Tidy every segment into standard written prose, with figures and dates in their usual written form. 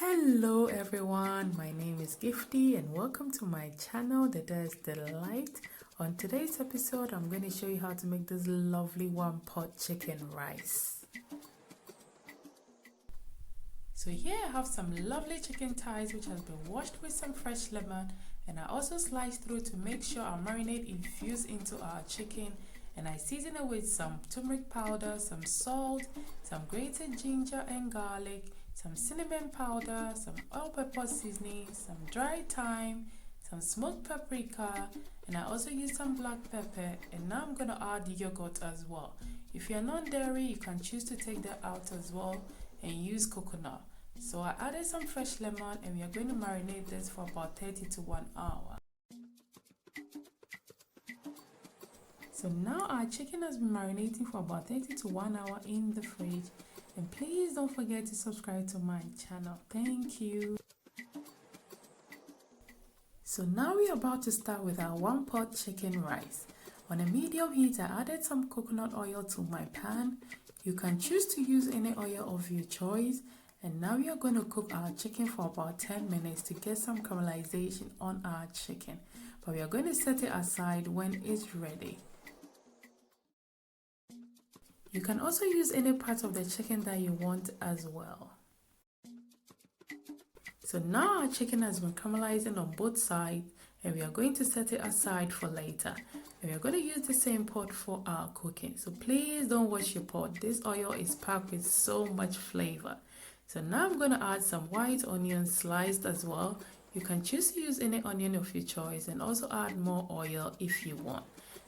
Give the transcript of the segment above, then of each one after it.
Hello everyone, my name is Gifty and welcome to my channel, The Dare's Delight. On today's episode, I'm going to show you how to make this lovely one-pot chicken rice. So here I have some lovely chicken thighs which has been washed with some fresh lemon, and I also sliced through to make sure our marinade infused into our chicken, and I season it with some turmeric powder, some salt, some grated ginger and garlic, some cinnamon powder, some all pepper seasoning, some dry thyme, some smoked paprika, and I also use some black pepper, and now I'm going to add yogurt as well. If you're non-dairy, you can choose to take that out as well and use coconut. So I added some fresh lemon, and we are going to marinate this for about 30 to 1 hour. So now our chicken has been marinating for about 30 to 1 hour in the fridge. And please don't forget to subscribe to my channel. Thank you. So now we're about to start with our one-pot chicken rice. On a medium heat, I added some coconut oil to my pan. You can choose to use any oil of your choice. And now we are going to cook our chicken for about 10 minutes to get some caramelization on our chicken. But we are going to set it aside when it's ready. You can also use any part of the chicken that you want as well. So now our chicken has been caramelizing on both sides, and we are going to set it aside for later. And we are going to use the same pot for our cooking. So please don't wash your pot. This oil is packed with so much flavor. So now I'm going to add some white onion sliced as well. You can choose to use any onion of your choice and also add more oil if you want.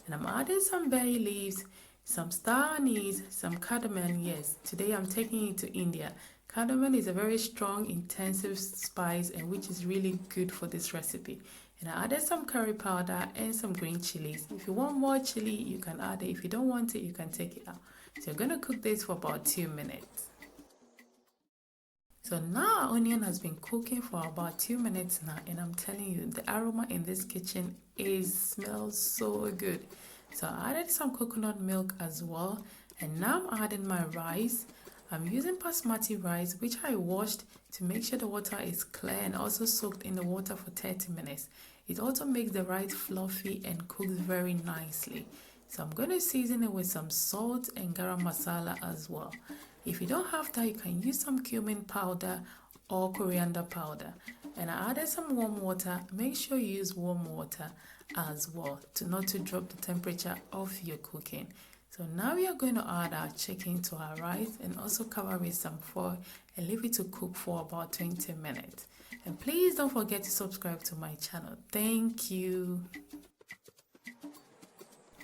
And I'm adding some bay leaves, some star anise, some cardamom. Yes, today I'm taking it to India. Cardamom is a very strong, intensive spice and which is really good for this recipe. And I added some curry powder and some green chilies. If you want more chili, you can add it. If you don't want it, you can take it out. So you're going to cook this for about 2 minutes. So now our onion has been cooking for about 2 minutes now, and I'm telling you, the aroma in this kitchen smells so good. So I added some coconut milk as well, and now I'm adding my rice. I'm using Basmati rice, which I washed to make sure the water is clear and also soaked in the water for 30 minutes. It also makes the rice fluffy and cooks very nicely. So I'm going to season it with some salt and garam masala as well. If you don't have that, you can use some cumin powder or coriander powder. And I added some warm water. Make sure you use warm water as well not to drop the temperature of your cooking. So now we are going to add our chicken to our rice and also cover with some foil and leave it to cook for about 20 minutes. And please don't forget to subscribe to my channel. Thank you.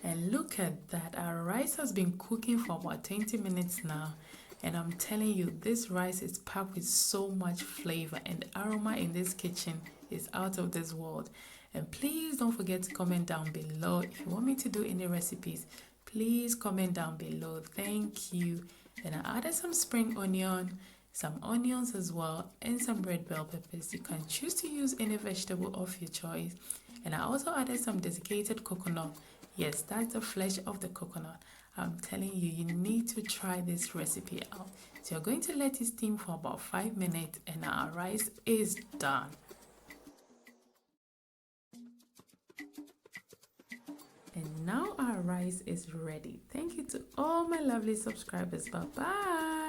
And look at that, our rice has been cooking for about 20 minutes now. And I'm telling you, this rice is packed with so much flavor, and the aroma in this kitchen is out of this world. And please don't forget to comment down below. If you want me to do any recipes, please comment down below. Thank you. And I added some spring onion, some onions as well, and some red bell peppers. You can choose to use any vegetable of your choice. And I also added some desiccated coconut. Yes, that's the flesh of the coconut. I'm telling you, you need to try this recipe out. So you're going to let it steam for about 5 minutes, and our rice is done. And now our rice is ready. Thank you to all my lovely subscribers. Bye-bye.